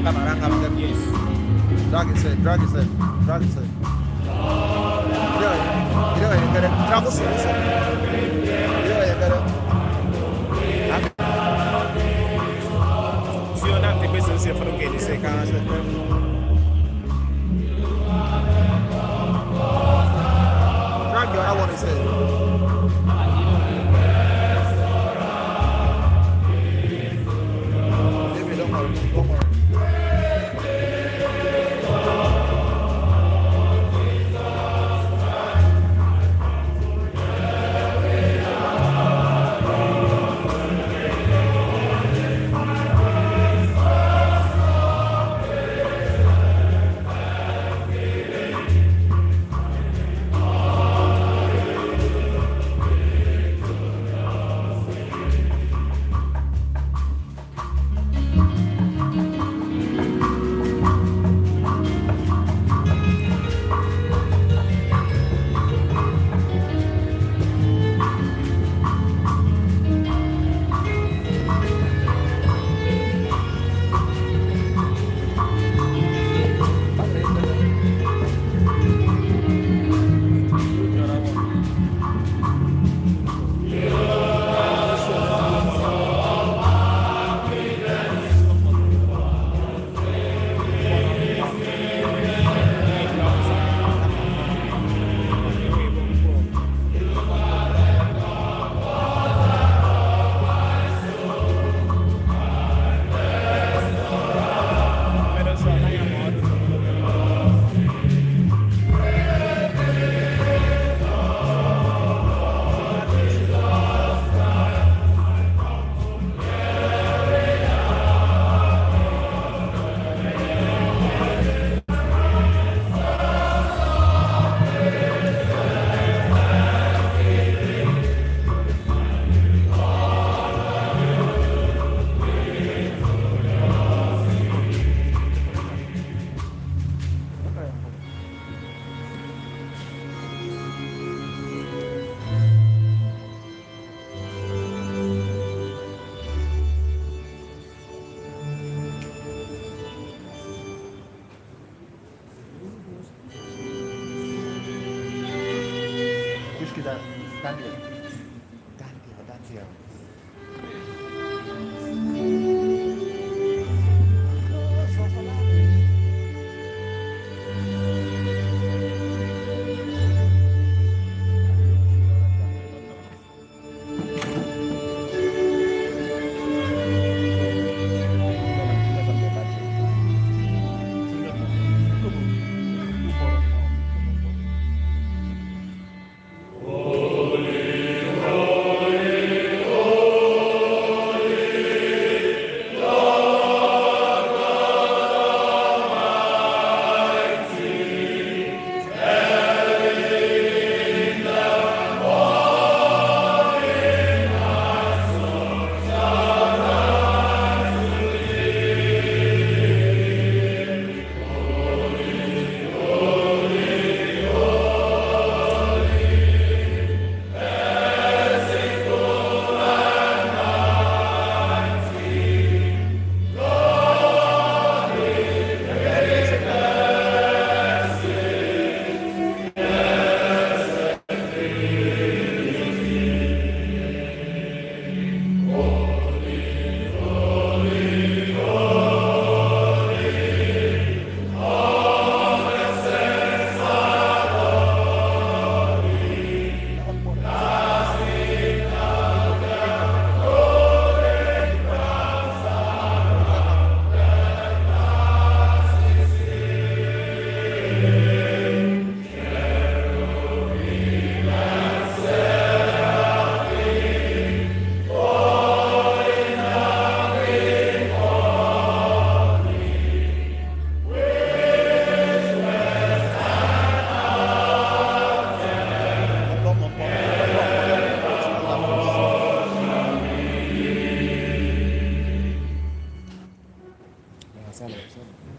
Yes. Drag his head. Se eu não tenho pessoas que falam que eles se cansam. Drag your, I want to say. Don't worry.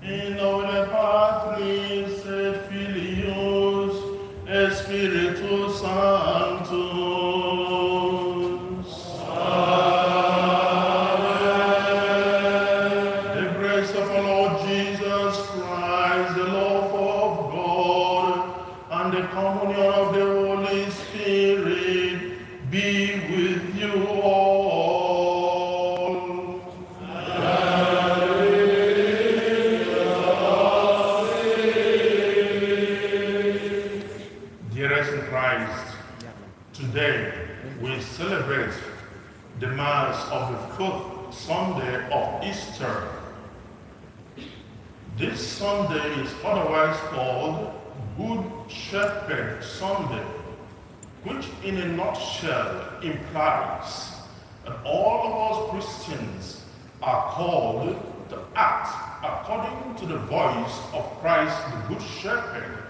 In nomine Patris et Filius et Spiritus Sanctus. Amen. The grace of our Lord remembrance of the fourth Sunday of Easter. This Sunday is otherwise called Good Shepherd Sunday, which in a nutshell implies that all of us Christians are called to act according to the voice of Christ the Good Shepherd.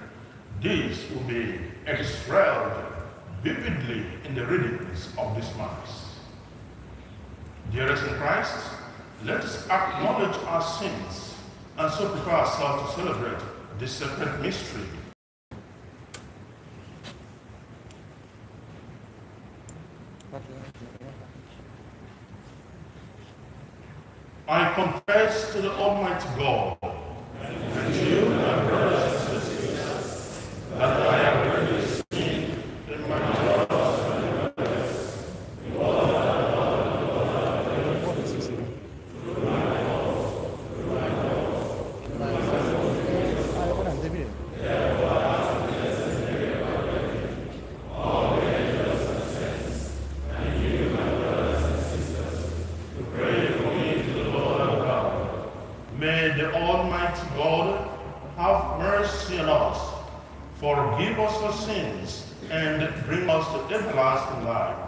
This will be expressed vividly in the readings of this Mass. Dearest in Christ, let us acknowledge our sins and so prepare ourselves to celebrate this sacred mystery. I confess to the Almighty God and to you, my brothers and sisters, that I am really sin in my thoughts and words, in all that I have done, through my fault, therefore I have necessary reckoning, all dangerous and sins, and you, my brothers and sisters, to pray for me to the Lord our God. May the Almighty God have mercy on us, forgive us our sins, and bring us to everlasting life.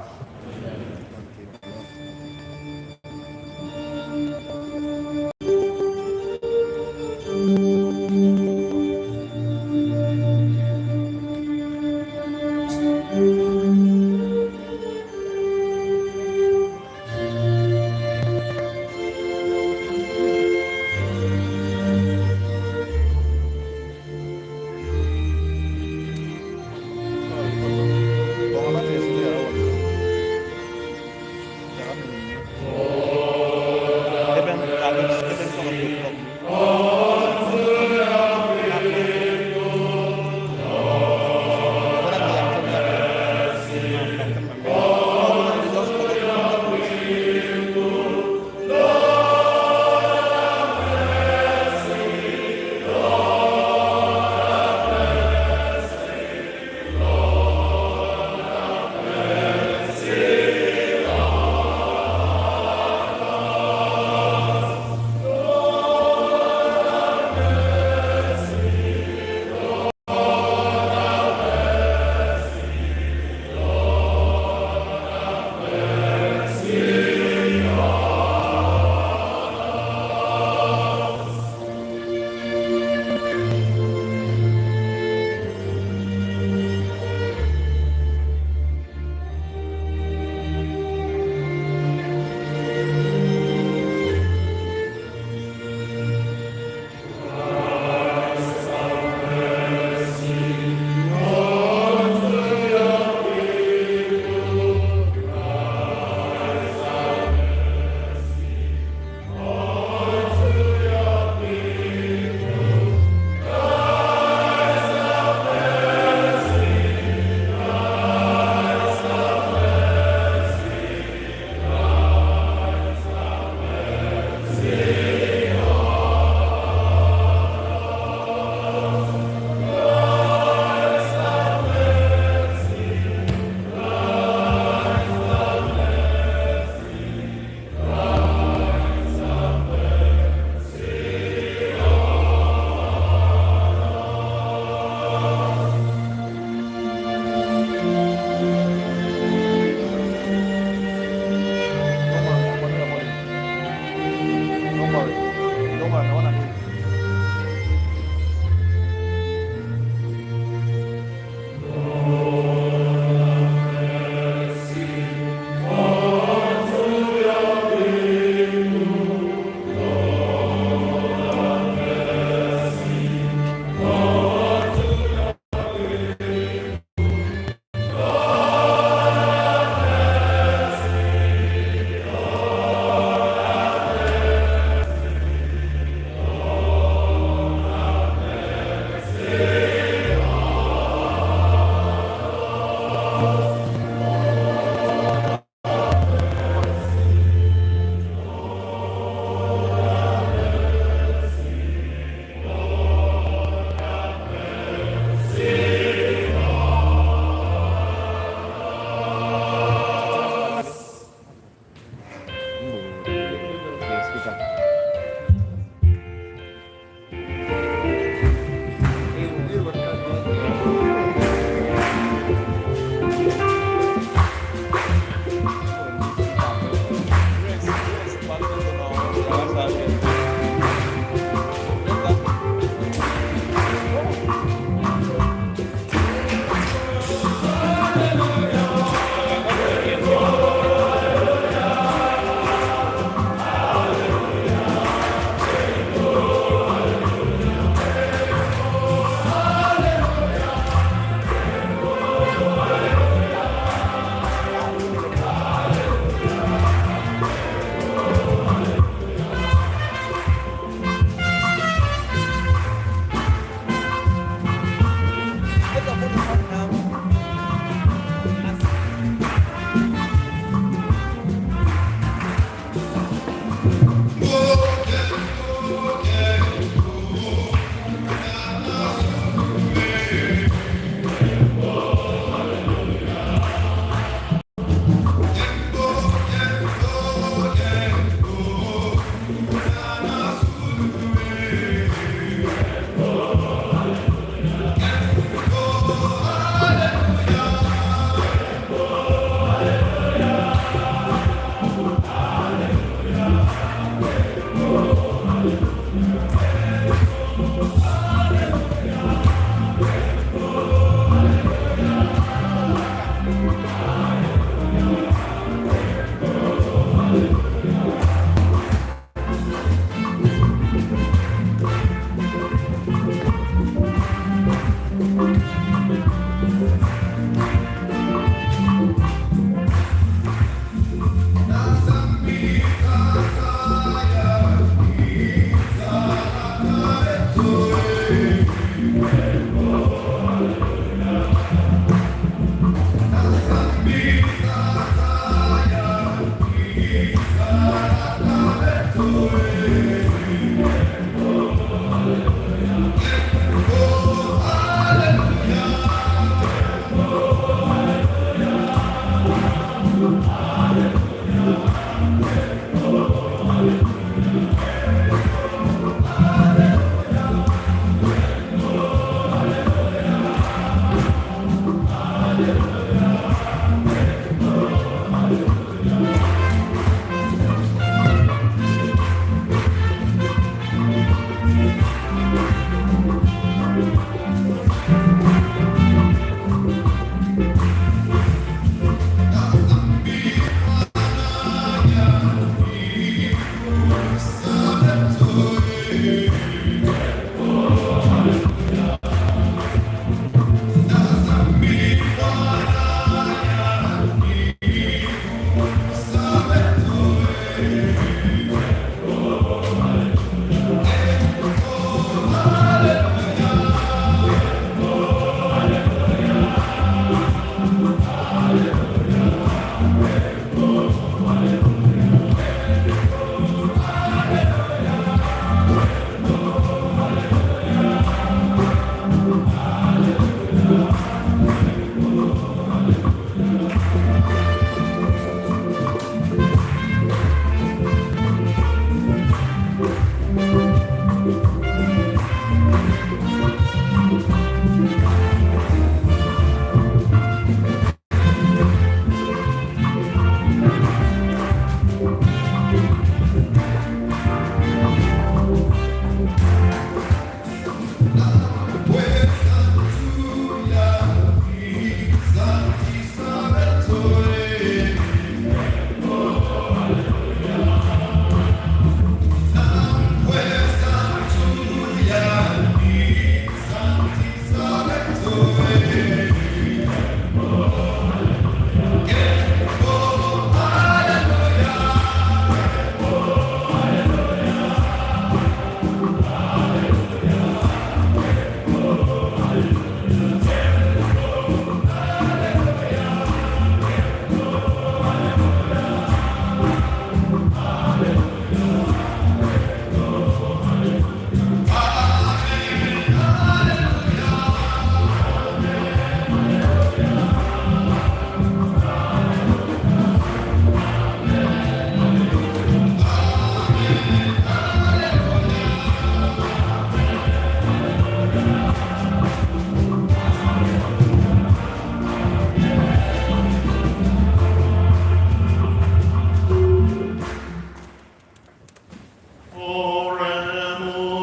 Oremus.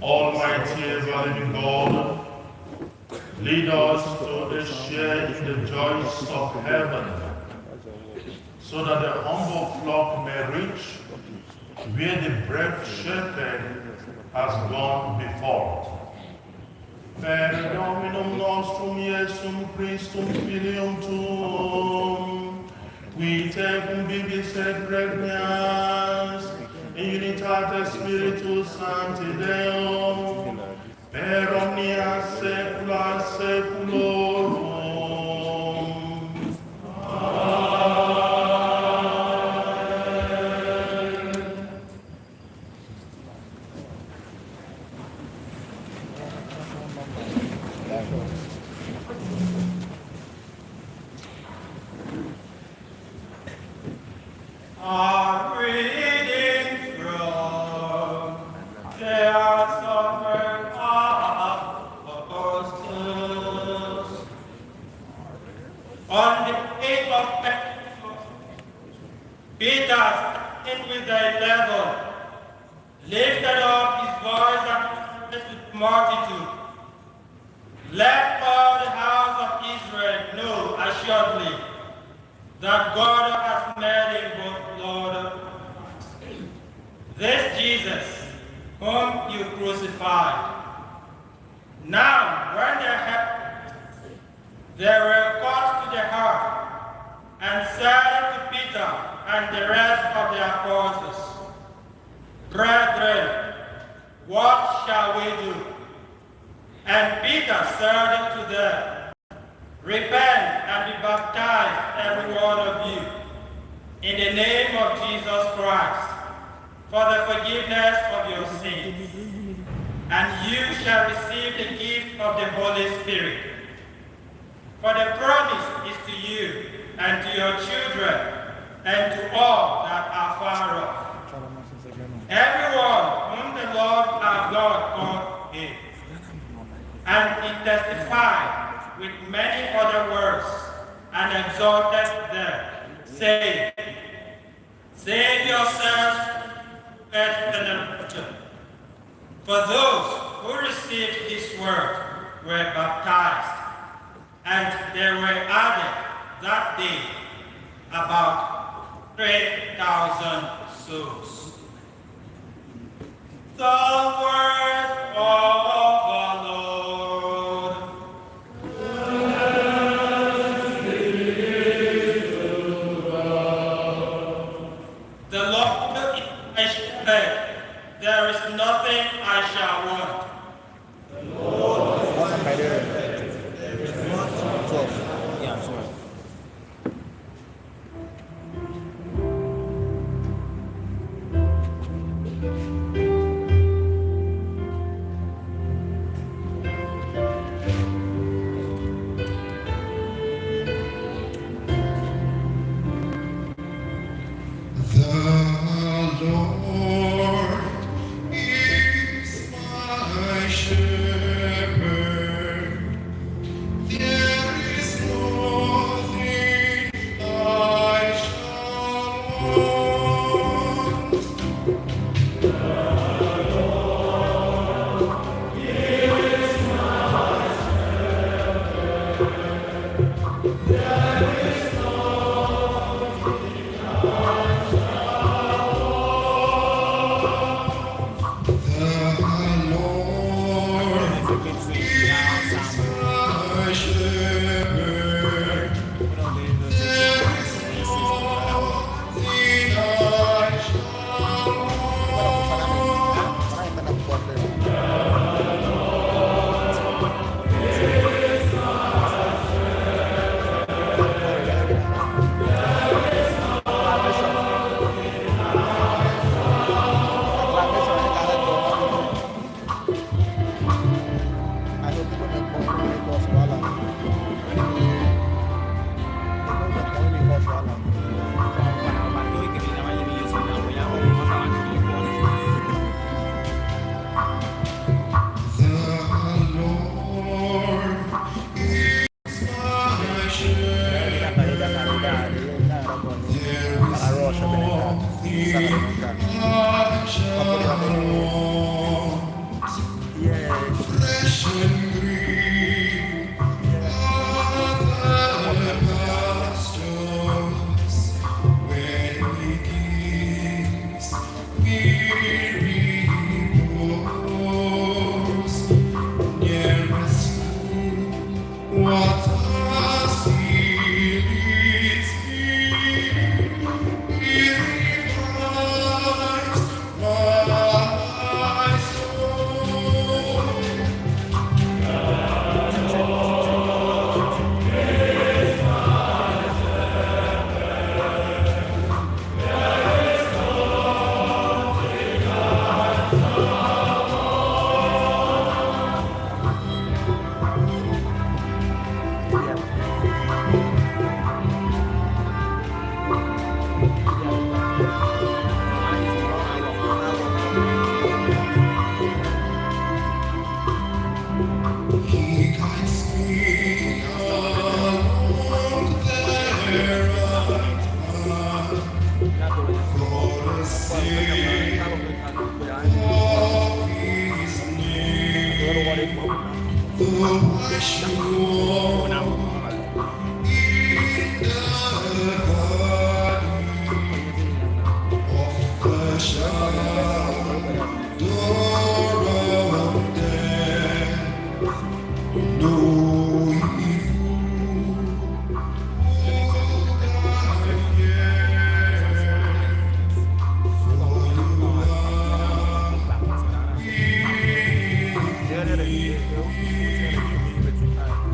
Almighty ever-living God, lead us to share in the joys of heaven, so that the humble flock may reach where the brave shepherd has gone before. Per Dominum nostrum Iesum Christum Filium Tuum, qui tecum vivis et regnas, in unitate Spiritus Sancti Deo, per omnia saecula saeculorum. Arosha Benecat, Salamanca. Yes. Fresh and green are the pastures where He gives me repose. Nearest food, what has He leads me? He revives my soul. He guides me along the right path for the sake of His name. Though I should walk in the valley of the shadow of death, no evil would I fear, for You are with me.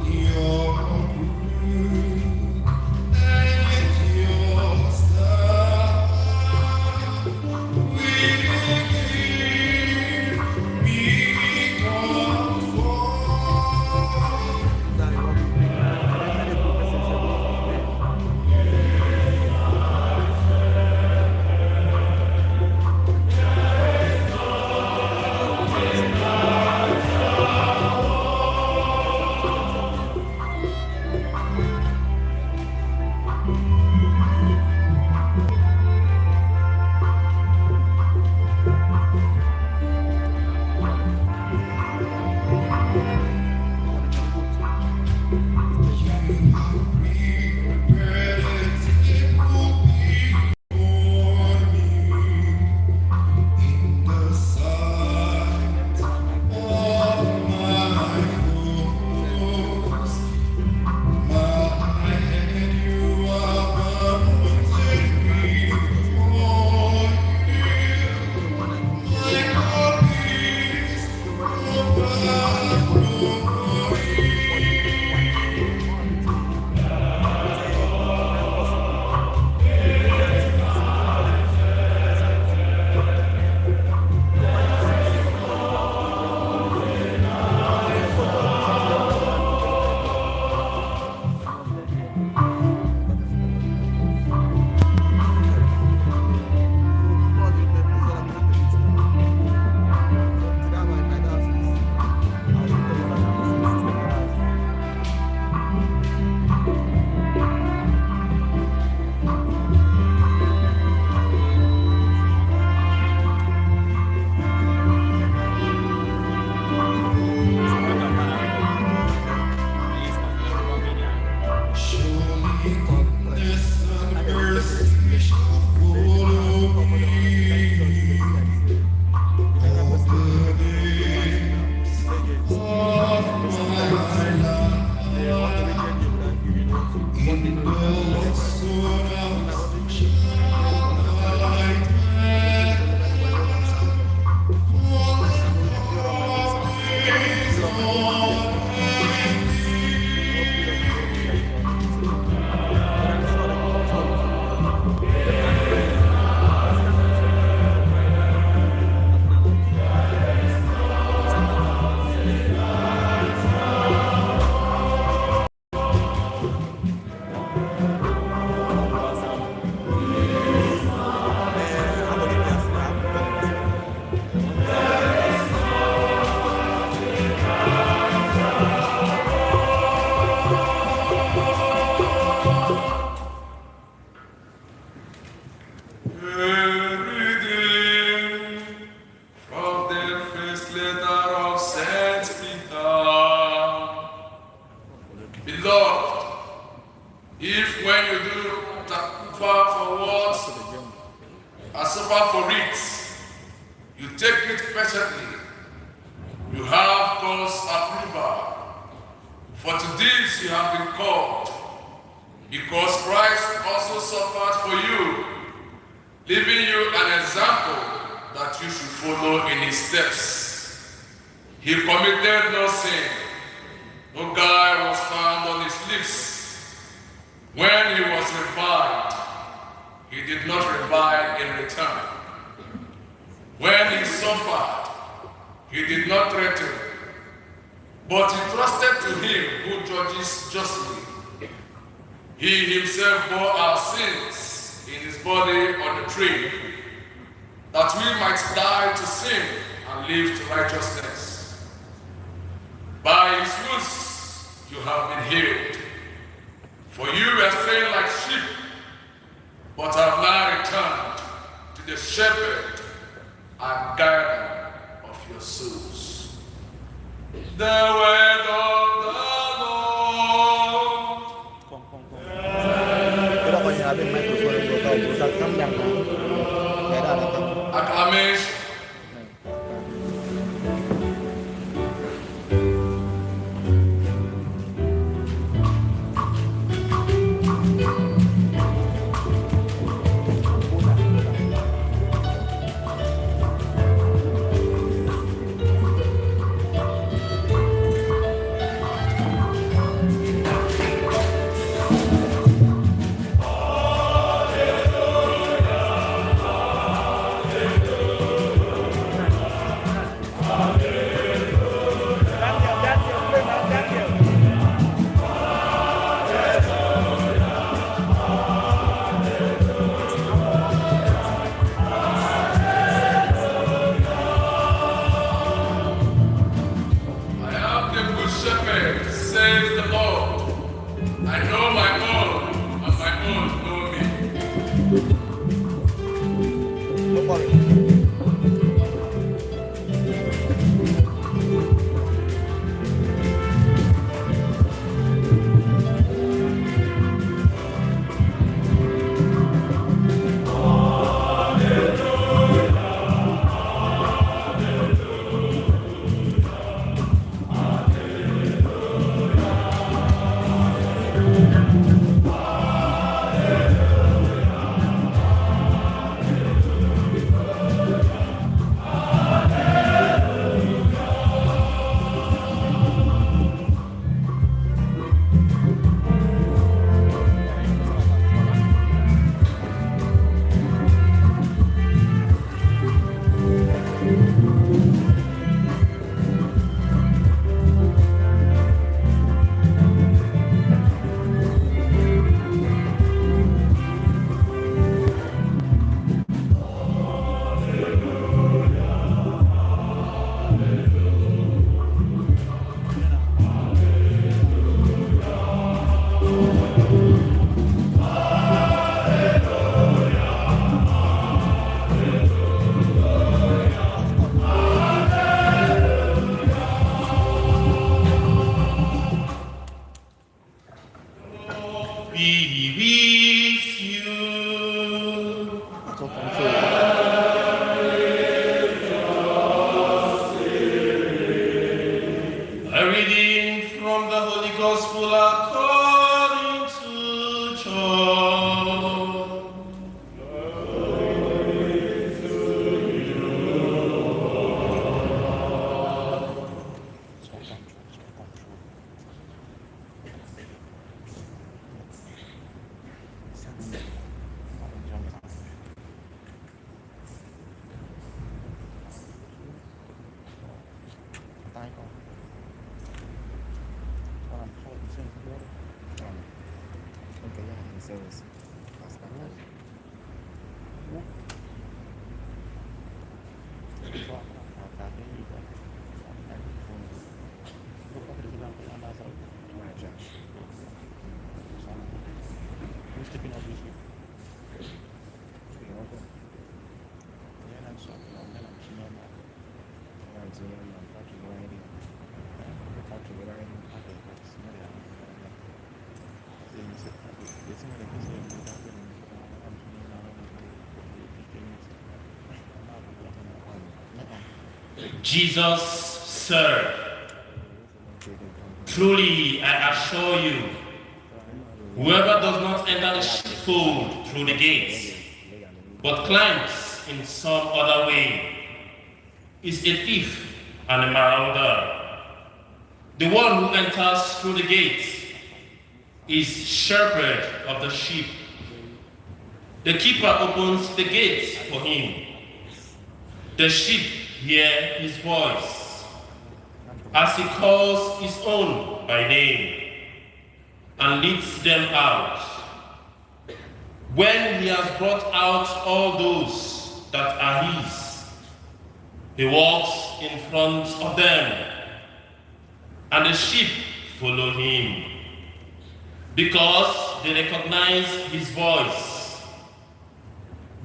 reading from the first letter of Saint Peter. Beloved, if when you do suffer for words and suffer for rites, you take it patiently, you have God's approval. For to this you have been called, because Christ also suffered for you, leaving you an example that you should follow in his steps. He committed no sin, no guile was found on his lips. When he was reviled, he did not revile in return. When he suffered, he did not threaten, but he trusted to him who judges justly. He himself bore our sins in his body on the tree, that we might die to sin and live to righteousness. By his wounds you have been healed. For you were straying like sheep, but have now returned to the shepherd and guardian of your souls. The word of the Lord. Cái đó coi như là bên microphone của cậu cũng thật cắm nhầm này. Cái đó là không. Acclamation. service. That's not right. Mesti kena busy. Jesus said, "Truly I assure you, whoever does not enter the sheepfold through the gates, but climbs in some other way, is a thief and a marauder. The one who enters through the gates is shepherd of the sheep. The keeper opens the gates for him. The sheep hear his voice as he calls his own by name and leads them out. When he has brought out all those that are his, he walks in front of them, and the sheep follow him, because they recognize his voice.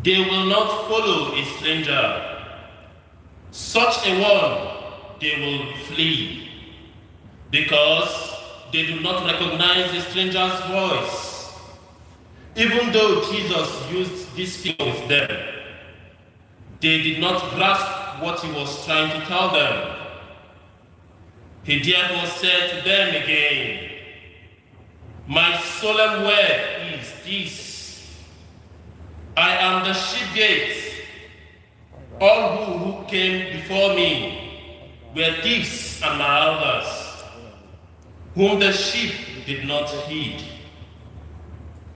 They will not follow a stranger. Such a one they will flee, because they do not recognize a stranger's voice. Even though Jesus used this figure with them, they did not grasp what he was trying to tell them. He therefore said to them again, "My solemn word is this: I am the sheep gate. All who came before me were thieves and marauders, whom the sheep did not heed.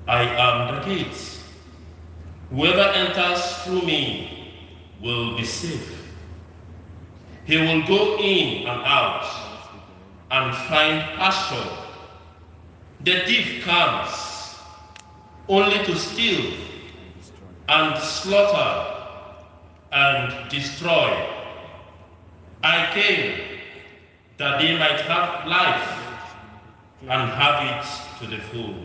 I am the gate. Whoever enters through me will be safe. He will go in and out and find pasture. The thief comes only to steal and slaughter and destroy. I came that they might have life and have it to the full."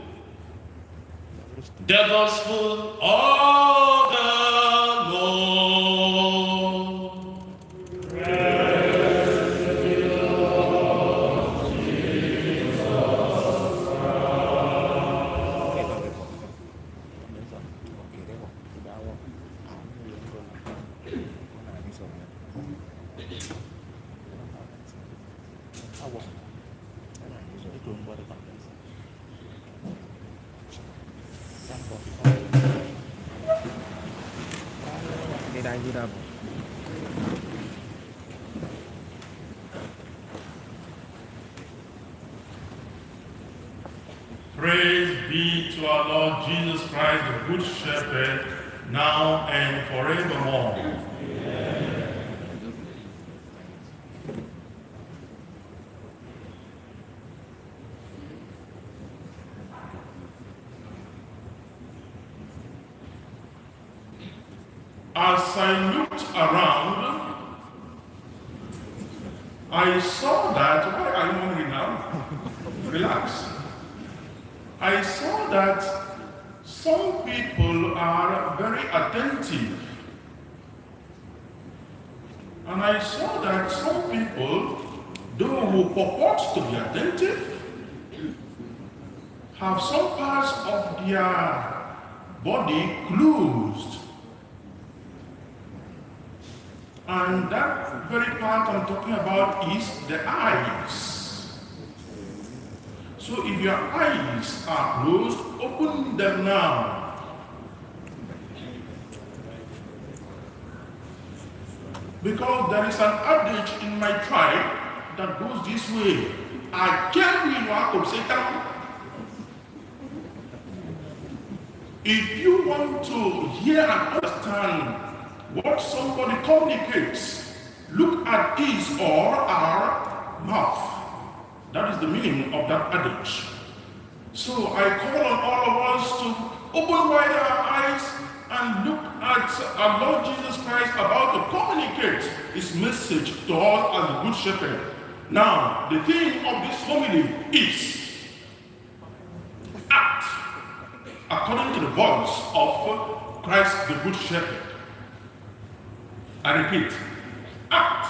The Gospel of the Lord. Praise be to our Lord Jesus Christ, the Good Shepherd, now and forevermore. Amen. As I looked around, I saw that, why are you hungry now? Relax. I saw that some people are very attentive. And I saw that some people, though who purport to be attentive, have some parts of their body closed. And that very part I'm talking about is the eyes. So if your eyes are closed, open them now. Because there is an adage in my tribe that goes this way. I tell you what to Satan. If you want to hear and understand what somebody communicates, look at his or our mouth. That is the meaning of that adage. So I call on all of us to open wide our eyes and look at our Lord Jesus Christ about to communicate his message to us as a good shepherd. Now, the theme of this homily is act according to the voice of Christ the Good Shepherd. I repeat, act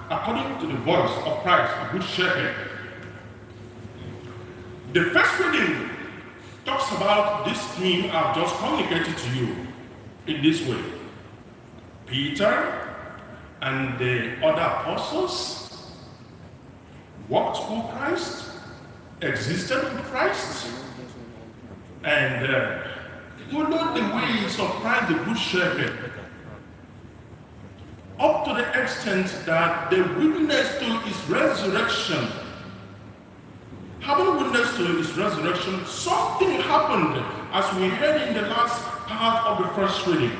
according to the voice of Christ, the Good Shepherd. The first reading talks about this theme I've just communicated to you in this way. Peter and the other apostles walked through Christ, existed with Christ, and followed the ways of Christ the Good Shepherd, up to the extent that they witnessed to his resurrection. Having witnessed to his resurrection, something happened as we heard in the last part of the first reading.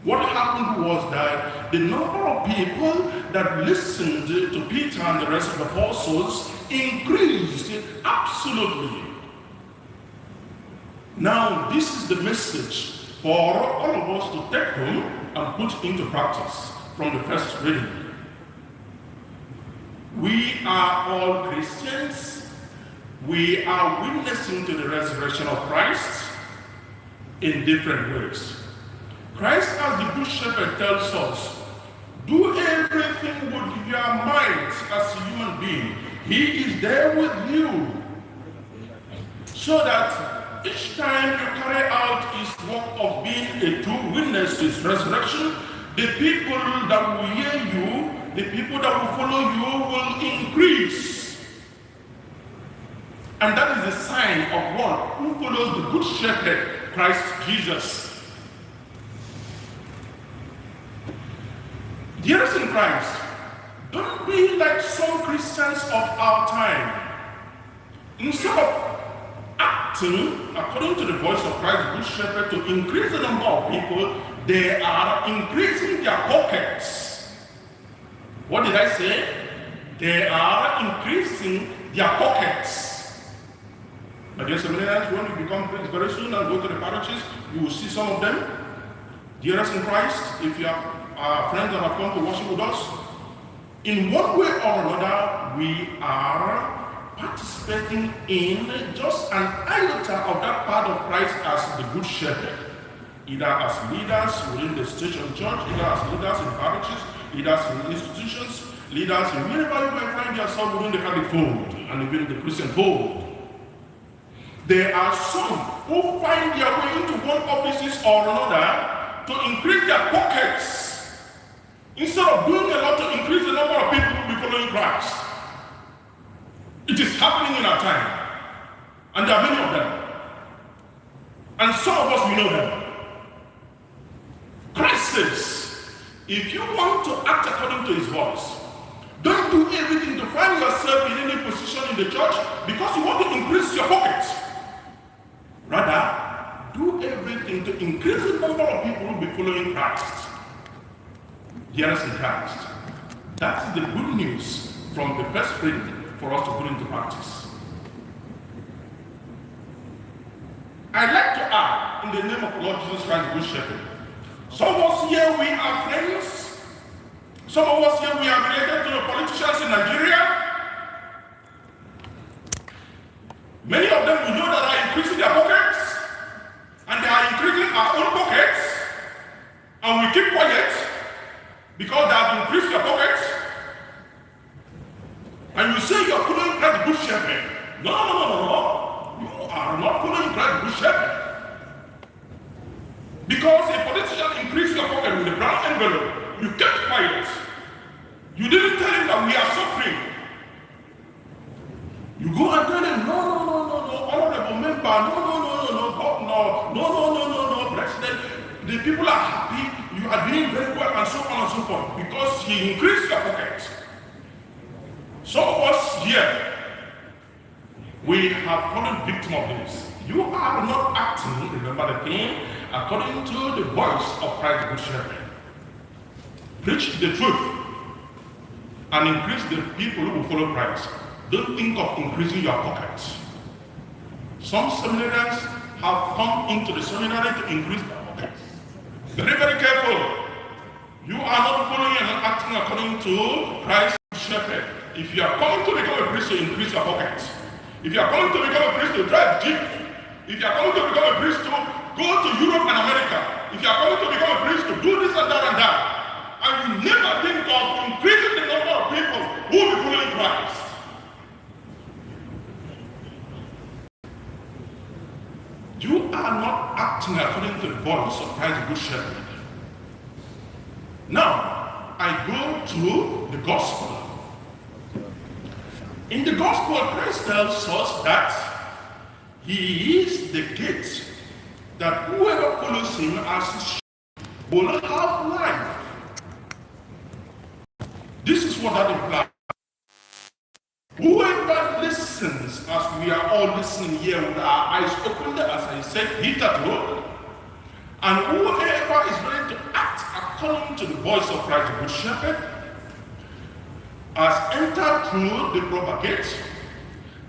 What happened was that the number of people that listened to Peter and the rest of the apostles increased absolutely. Now, this is the message for all of us to take home and put into practice from the first reading. We are all Christians. We are witnessing to the resurrection of Christ in different ways. Christ, as the Good Shepherd, tells us, do everything with your might as a human being. He is there with you. So that each time you carry out his work of being a true witness to his resurrection, the people that will hear you, the people that will follow you will increase. And that is the sign of one who follows the Good Shepherd, Christ Jesus. Dearest in Christ, don't be like some Christians of our time. Instead of acting according to the voice of Christ, the Good Shepherd, to increase the number of people, they are increasing their pockets. What did I say? They are increasing their pockets. My dear seminarians, when you become priests very soon and go to the parishes, you will see some of them. Dearest in Christ, if you have friends that have come to worship with us, in one way or another, we are participating in just an iota of that part of Christ as the Good Shepherd, either as leaders within the station church, either as leaders in parishes, leaders in institutions, leaders in wherever you may find yourself within the Catholic fold and even the Christian fold. There are some who find their way into one offices or another to increase their pockets, instead of doing a lot to increase the number of people who will be following Christ. It is happening in our time. And there are many of them. And some of us, we know them. Christ says, if you want to act according to his voice, don't do everything to find yourself in any position in the church because you want to increase your pocket. Rather, do everything to increase the number of people who will be following Christ. Dearest in Christ, that is the good news from the first reading for us to put into practice. I'd like to add, in the name of the Lord Jesus Christ, the Good Shepherd, some of us here, we are friends. Some of us here, we are related to the politicians in Nigeria. Many of them we know that are increasing their pockets, and they are increasing our own pockets, and we keep quiet because they have increased their pockets. And you say you are following Christ the Good Shepherd. No. You are not following Christ the Good Shepherd. Because a politician increased your pocket with a brown envelope, you kept quiet. You didn't tell him that we are suffering. You go and tell him, no, honorable member, no, governor, no, president. The people are happy, you are doing very well, and so on and so forth, because he increased your pocket. Some of us here, we have fallen victim of this. You are not acting, remember the thing, according to the voice of Christ the Good Shepherd. Preach the truth and increase the people who will follow Christ. Don't think of increasing your pockets. Some seminarians have come into the seminary to increase their pockets. Very, very careful. You are not following and acting according to Christ the Shepherd. If you are coming to become a priest to increase your pockets, if you are coming to become a priest to drive jeep, if you are coming to become a priest to go to Europe and America, if you are coming to become a priest to do this and that, and you never think of increasing the number Christ. You are not acting according to the voice of Christ the Good Shepherd. Now, I go to the gospel. In the gospel, Christ tells us that he is the gate, that whoever follows him as his sheep will have life. This is what that implies. Whoever listens, as we are all listening here with our eyes open, as I said hitherto, and whoever is ready to act according to the voice of Christ the Good Shepherd, has entered through the proper gate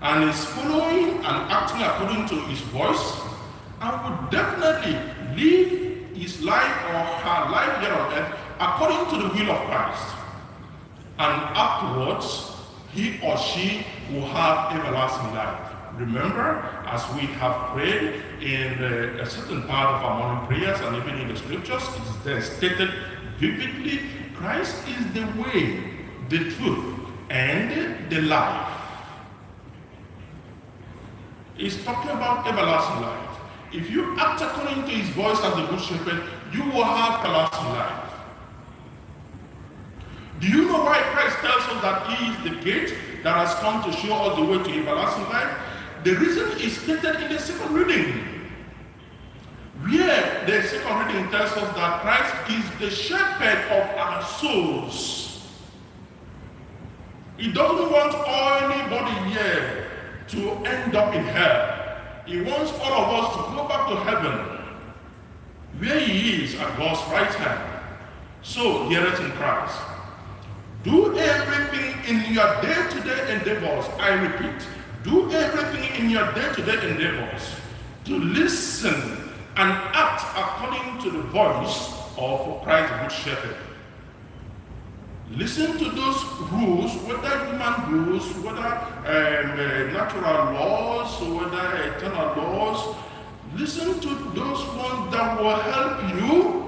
and is following and acting according to his voice, and would definitely live his life or her life here on earth according to the will of Christ. And afterwards, he or she will have everlasting life. Remember, as we have prayed in a certain part of our morning prayers and even in the scriptures, it is there stated vividly, Christ is the way, the truth, and the life. He's talking about everlasting life. If you act according to his voice as the Good Shepherd, you will have everlasting life. Do you know why Christ tells us that he is the gate that has come to show us the way to everlasting life? The reason is stated in the second reading, where the second reading tells us that Christ is the shepherd of our souls. He doesn't want anybody here to end up in hell. He wants all of us to go back to heaven, where he is at God's right hand. So, hear it in Christ. Do everything in your day-to-day endeavors. I repeat, do everything in your day-to-day endeavors to listen and act according to the voice of Christ the Good Shepherd. Listen to those rules, whether human rules, whether natural laws, whether eternal laws. Listen to those ones that will help you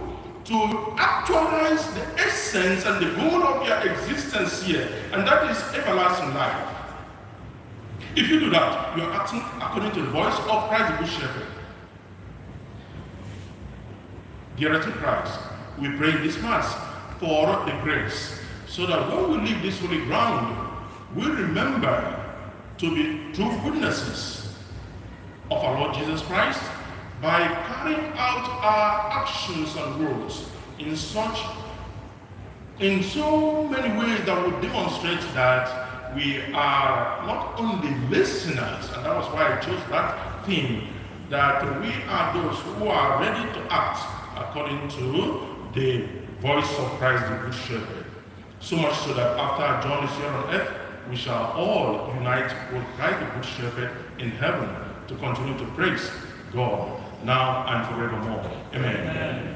to actualize the essence and the goal of your existence here, and that is everlasting life. If you do that, you are acting according to the voice of Christ the Good Shepherd. Dear to Christ, we pray this Mass for the grace, so that when we leave this holy ground, we remember to be true witnesses of our Lord Jesus Christ, by carrying out our actions and words in so many ways that would demonstrate that we are not only listeners, and that was why I chose that theme, that we are those who are ready to act according to the voice of Christ the Good Shepherd. So much so that after our journey here on earth, we shall all unite with Christ the Good Shepherd in heaven to continue to praise God now and forevermore. Amen. Amen.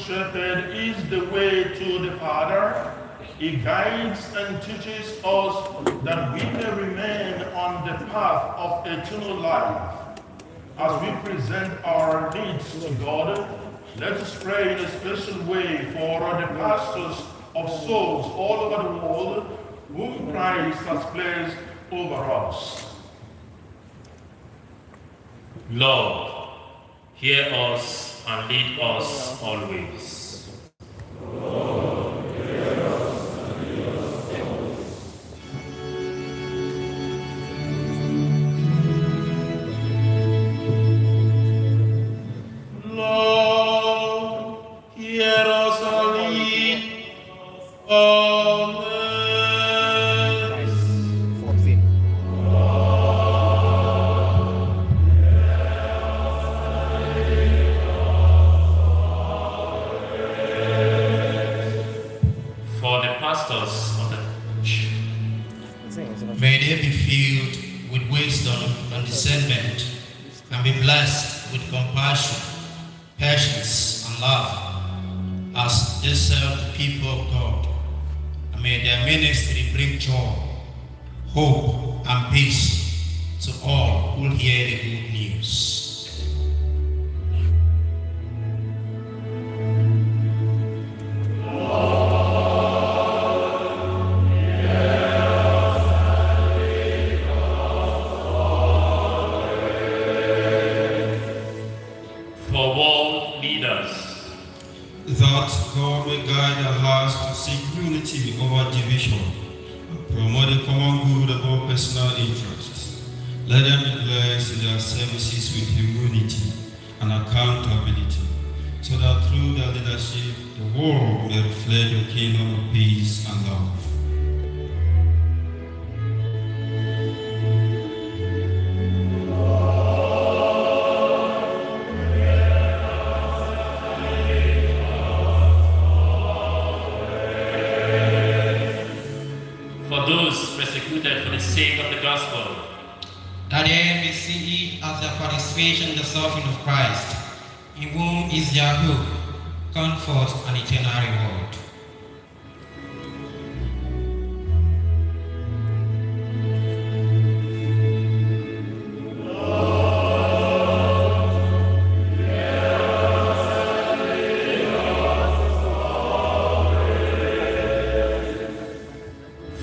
Shepherd is the way to the Father. He guides and teaches us that we may remain on the path of eternal life. As we present our needs to God, let us pray in a special way for the pastors of souls all over the world whom Christ has placed over us. Lord, hear us and lead us always. Lord, hear us and lead always. 14. For the pastors of the church, May they be filled with wisdom and discernment, and be blessed with compassion, patience, and love, as they serve the people of God. And may their ministry bring joy, hope, and peace to all who hear the good news. for world leaders, That God will guide our hearts to seek unity over division and promote the common good above personal interests. Let them be blessed in their services with humility and accountability, so that through their leadership, the world may reflect your kingdom of peace and love. for those persecuted for the sake of the gospel, That they may see it as their participation in the suffering of Christ, in whom is their hope, comfort, and eternal reward.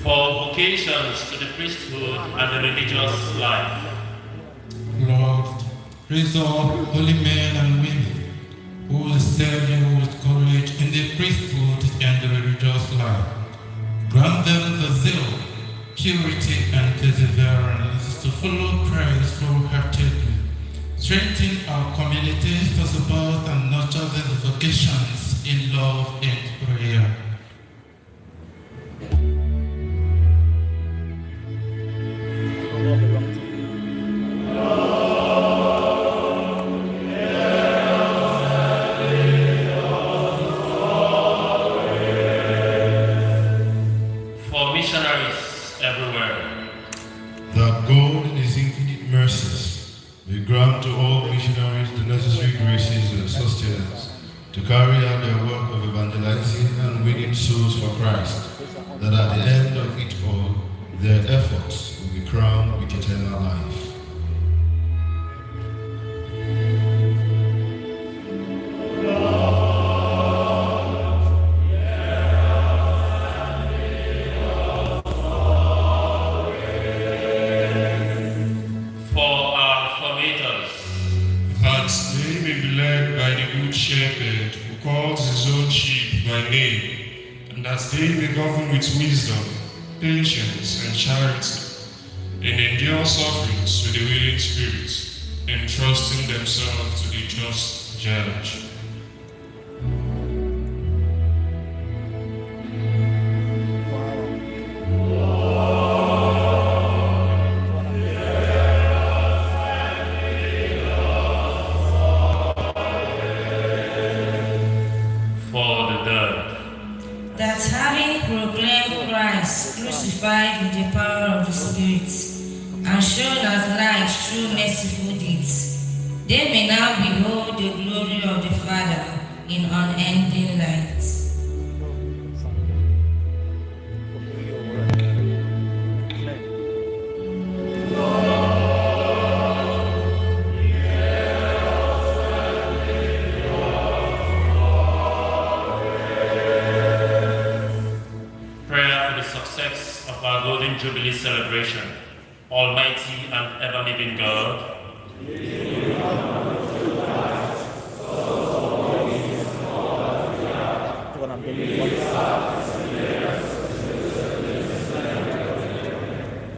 for vocations to the priesthood and the religious life, Lord, raise up holy men and women who will serve you with courage in the priesthood and the religious life. Grant them the zeal, purity, and perseverance to follow Christ wholeheartedly. Strengthen our communities to support and nurture these vocations in love and prayer. for missionaries everywhere, That God in His infinite mercies may grant to all missionaries the necessary graces and sustenance to carry out their work of evangelizing and winning souls for Christ, that at the end of it all, their efforts will be crowned with eternal life. for our formators, That they may be led by the Good Shepherd who calls his own sheep by name, and that they may govern with wisdom, patience, and charity, and endure sufferings with a willing spirit, entrusting themselves to the just judge. for the dead, That having proclaimed Christ crucified with the power of the Spirit and shown as light through merciful deeds, they may now behold the glory of the Father in unending light. Prayer for the success of our Golden Jubilee celebration. Almighty and ever-living God,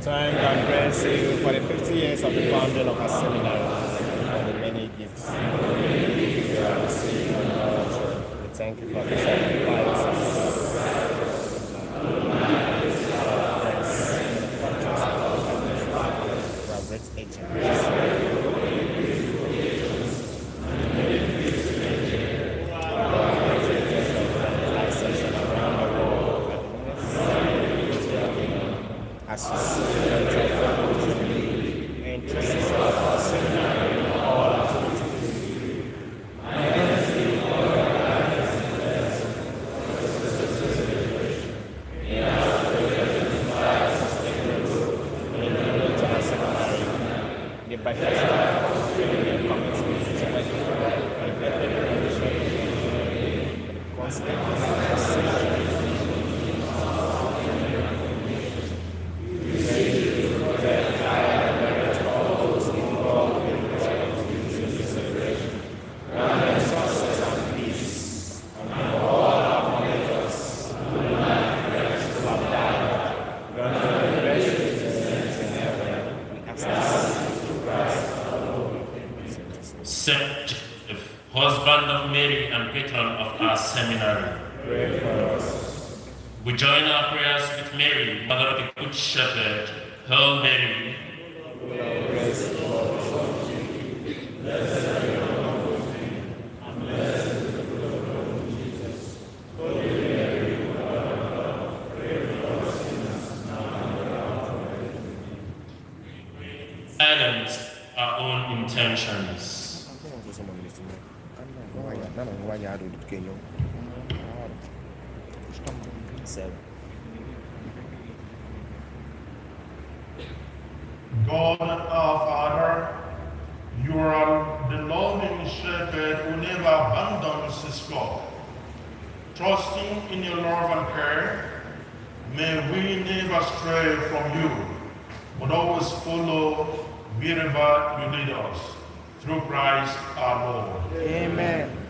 Thank and praise you for the 50 years of the founding of our seminary and the many gifts we have received. We thank you for the sacrifices. Saint Joseph, husband of Mary and patron of our seminary, Pray for us. we join our prayers with Mary, Mother of the Good Shepherd. Hail Mary, silence our own intentions. God our Father, you are the loving shepherd who never abandons his flock. Trusting in your love and care, may we never stray from you, but always follow wherever you lead us. Through Christ our Lord. Amen.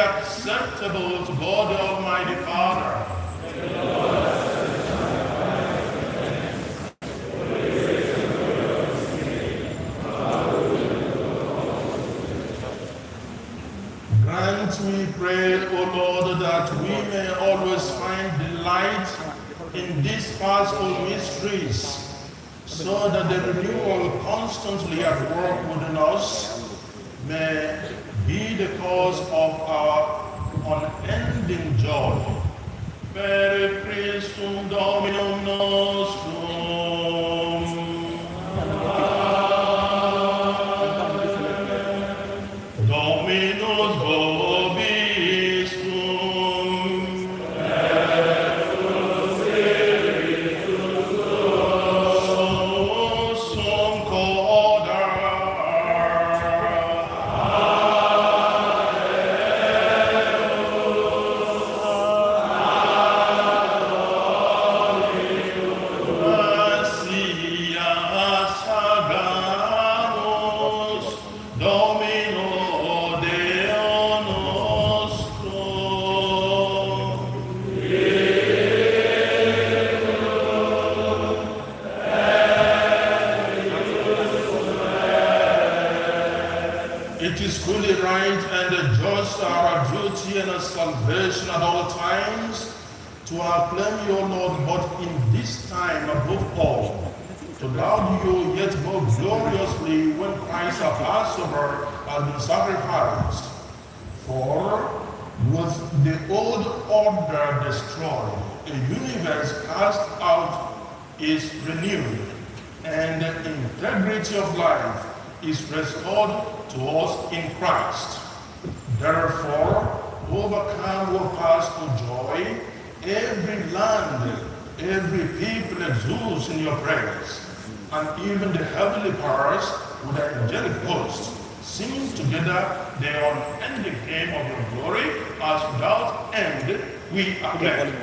acceptable to God the Almighty Father. Grant, we pray, O Lord, that we may always find delight in these paschal mysteries, so that the renewal constantly at work within us may be the cause of our unending joy. Per Christum Dominum nostrum. Dominus vobiscum. Sum corda. just our duty and our salvation at all times to acclaim your Lord, but in this time above all, to laud you yet more gloriously when Christ our Passover has been sacrificed. For with the old order destroyed, a universe cast out is renewed, and the integrity of life is restored to us in Christ. Therefore, overcome with paschal joy, every land, every people exudes in your praise, and even the heavenly powers with the angelic host sing together the unending hymn of your glory, as without end we acclaim.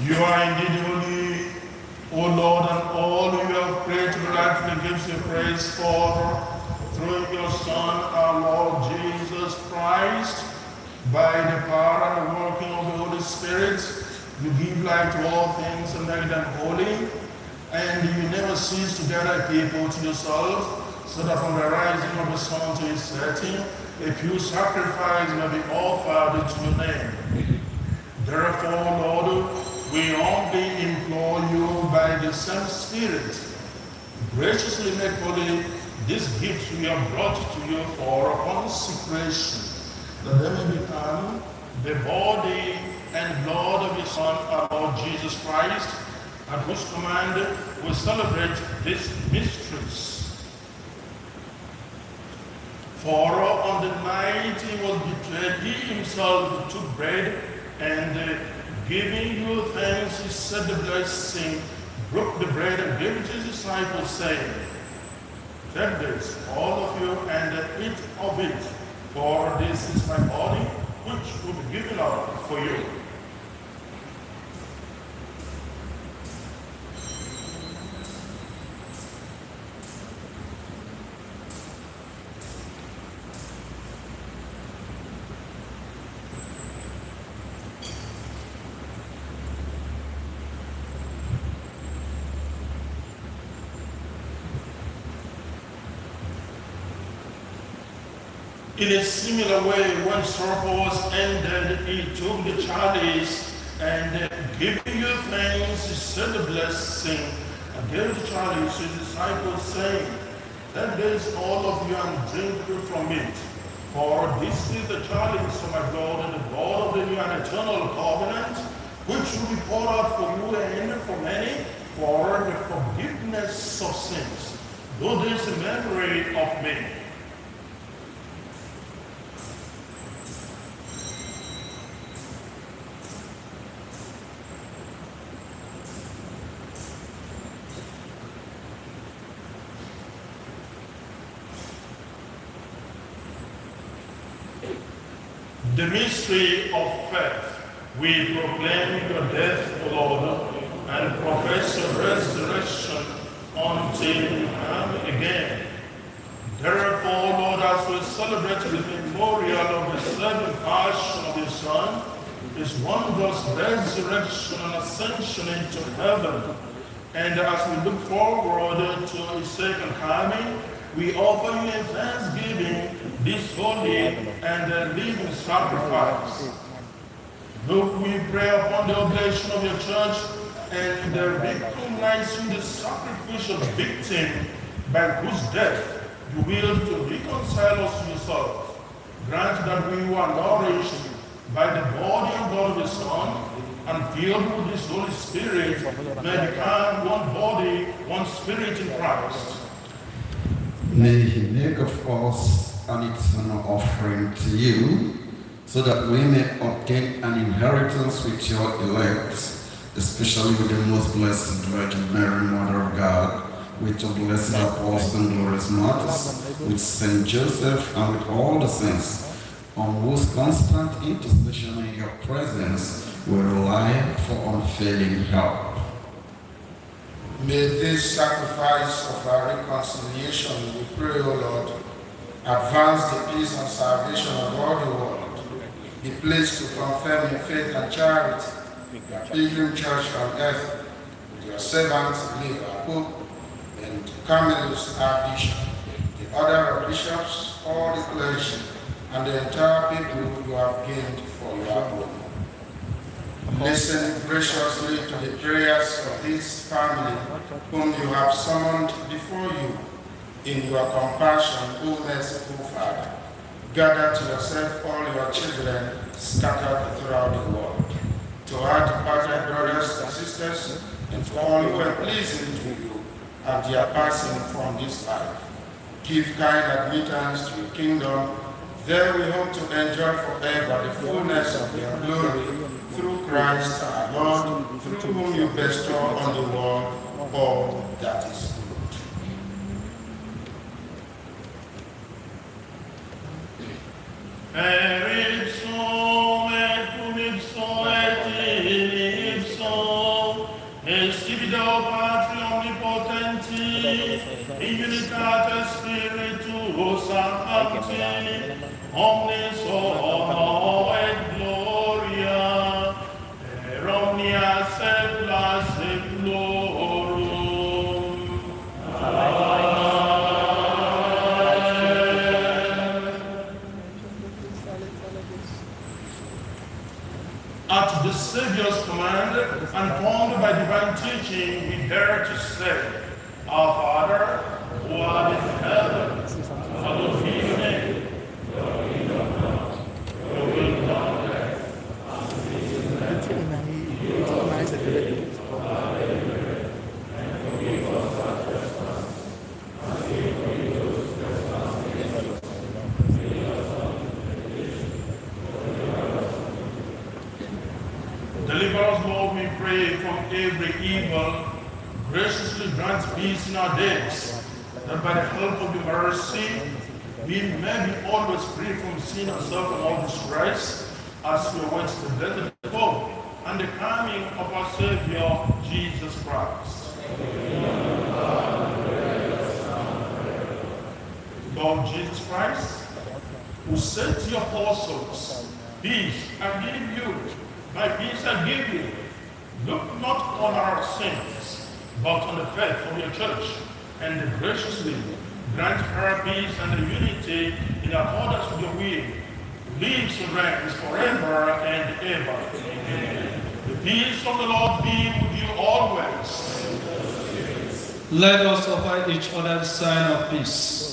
You are indeed holy, O Lord, and all you have prayed to rightfully gives you praise for, through your Son, our Lord Jesus Christ, by the power and the working of the Holy Spirit, you give life to all things and make them holy, and you never cease to gather people to yourself, so that from the rising of the sun to its setting, a pure sacrifice may be offered to your name. Therefore, Lord, we humbly implore you by the same Spirit, graciously make holy These gifts we have brought to you for consecration, that they may become the body and blood of His Son, our Lord Jesus Christ, at whose command we celebrate these mysteries. For on the night He was betrayed, He Himself took bread, and giving you thanks, He said the blessing, broke the bread, and gave it to His disciples, saying, "Take this, all of you, and eat of it, for this is my body, which will be given up for you." In a similar way, when supper was ended, He took the chalice, and giving you thanks, He said the blessing, and gave the chalice to His disciples, saying, "Take this, all of you, and drink from it. For this is the chalice of my blood, and the blood of the new and eternal covenant, which will be poured out for you and for many, for the forgiveness of sins. Do this in memory of me." The mystery of faith. We proclaim your death, O Lord, and profess your resurrection until you come again. Therefore, Lord, as we celebrate the memorial of the second passion of His Son, His wondrous resurrection and ascension into heaven, and as we look forward to His second coming, we offer you in thanksgiving this holy and living sacrifice. Look, we pray upon the oblation of your church, and recognize you the sacrificial victim by whose death you will to reconcile us to yourself. Grant that we who are nourished by the body and blood of His Son, and filled with His Holy Spirit, may become one body, one spirit in Christ. May He make of us an eternal offering to you, so that we may obtain an inheritance with your elect, especially with the most blessed Virgin Mary, Mother of God, with your blessed apostles and glorious martyrs, with Saint Joseph, and with all the saints, on whose constant intercession in your presence we rely for unfailing help. May this sacrifice of our reconciliation, we pray, O Lord, advance the peace and salvation of all the world. Be pleased to confirm in faith and charity your pilgrim church on earth, with your servants, Leo, our Pope, and Camillus, our bishop, the order of bishops, all the clergy, and the entire people you have gained for your own. Listen graciously to the prayers of this family, whom you have summoned before you. In your compassion, O merciful Father, gather to yourself all your children scattered throughout the world. To our departed brothers and sisters, and to all who are pleasing to you at their passing from this life, give kind admittance to your kingdom. There we hope to enjoy forever the fullness of your glory, through Christ our Lord, through whom you bestow on the world all that is good. Per ipsum et cum ipsum et in ipsum, Spiritu Patri omnipotenti, in unitate Spiritus Sancti, omnis honor et gloria, per omnia secula seculorum. Amen. At the Savior's command, and formed by divine teaching, we dare to say, Our Father, who art in heaven, hallowed be your name. Your kingdom come, your will be done on earth as it is in heaven. Give us our daily bread, and forgive us our trespasses, as we forgive those who trespass against us. Lead us not into temptation, but deliver us from evil. Deliver us, Lord, we pray, from every evil. Graciously grant peace in our days, that by the help of your mercy, we may be always free from sin and self and all disgrace, as we await the blessed hope and the coming of our Savior, Jesus Christ. Lord Jesus Christ, who said to your apostles, "Peace I give you, my peace I give you. Look not on our sins, but on the faith of your church, and graciously grant her peace and unity in accordance with your will, lives and reigns forever and ever." Amen. The peace of the Lord be with you always. Let us offer each other the sign of peace.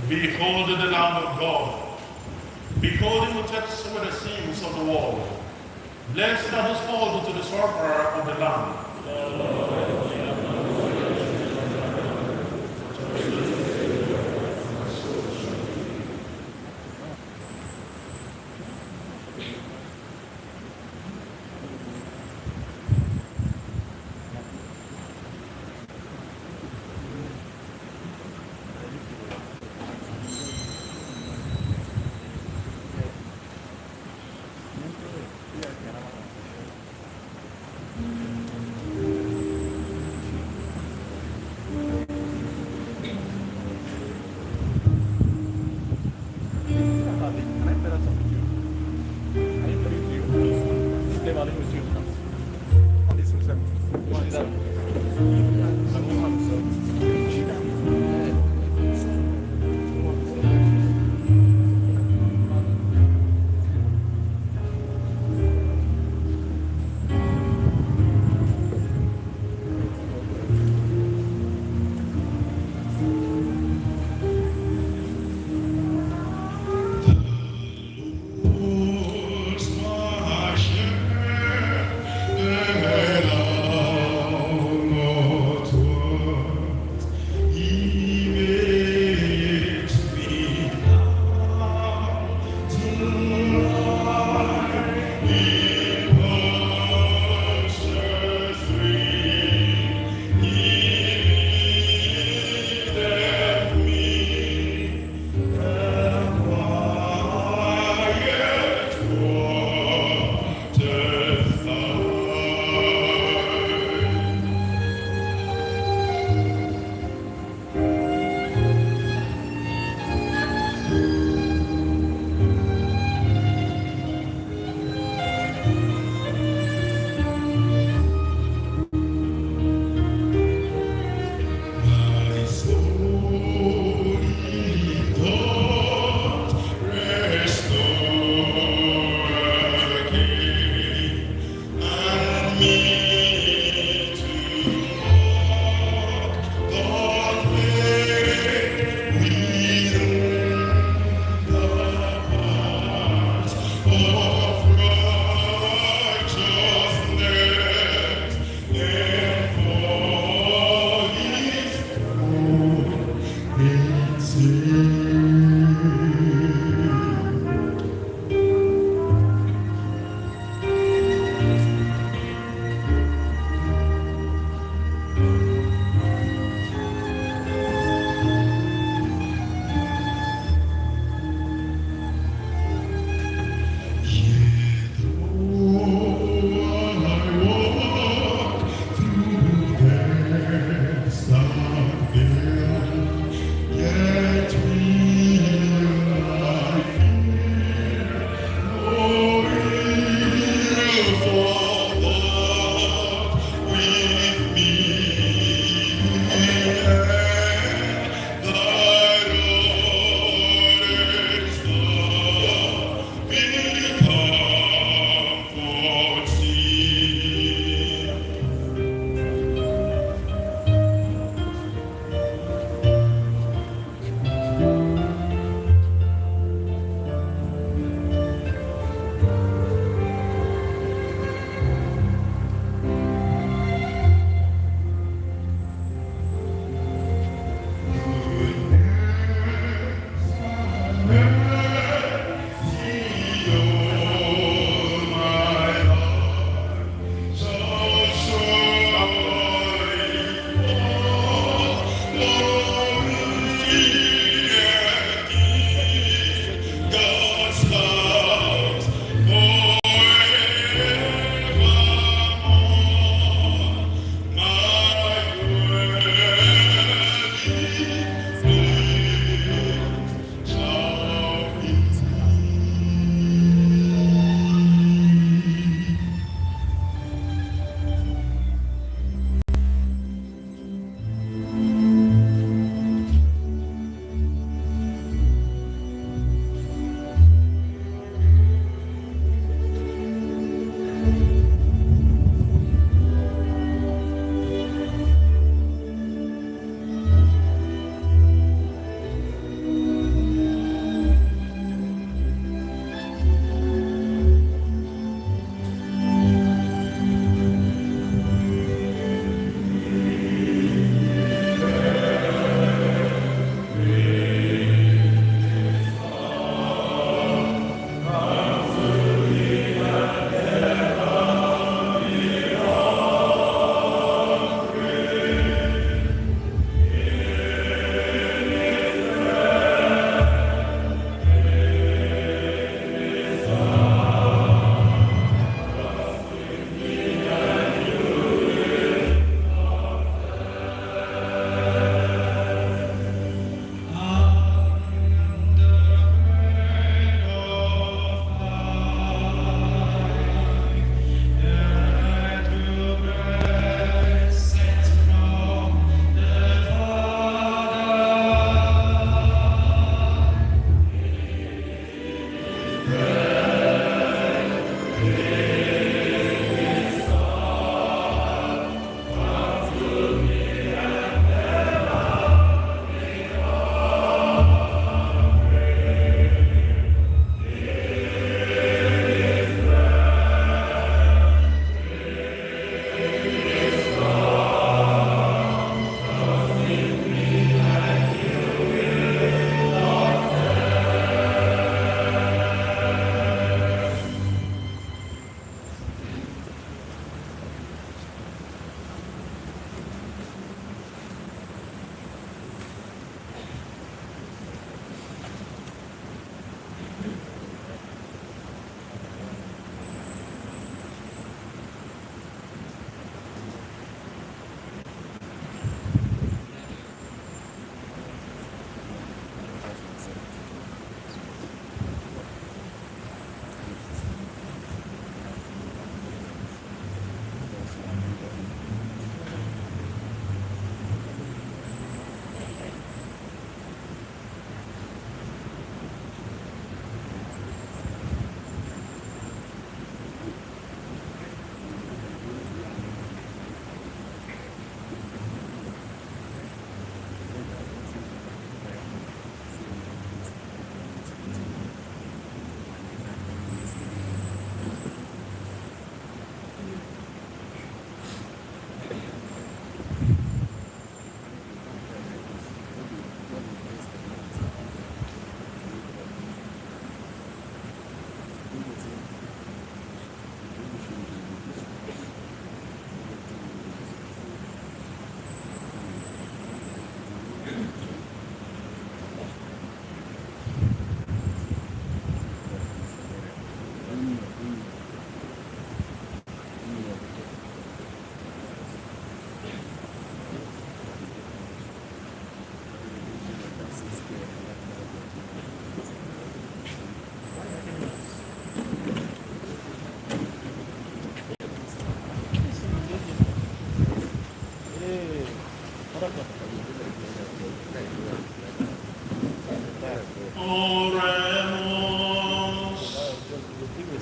Behold the Lamb of God. Behold him who takes away the sins of the world. Blessed are those called to the supper of the Lamb. Yeah.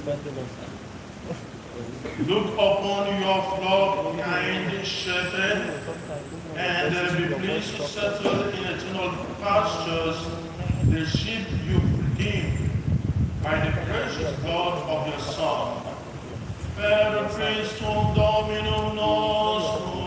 Look upon your flock, kind shepherd, and be pleased to settle in eternal pastures the sheep you redeemed by the precious blood of your Son. Per Christum Dominum nostrum.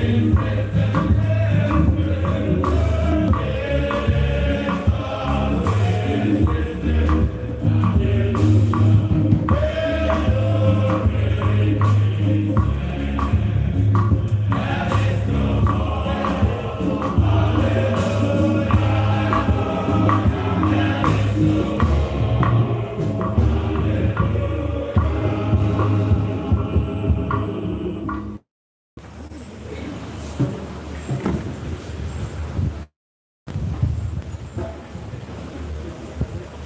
Amen.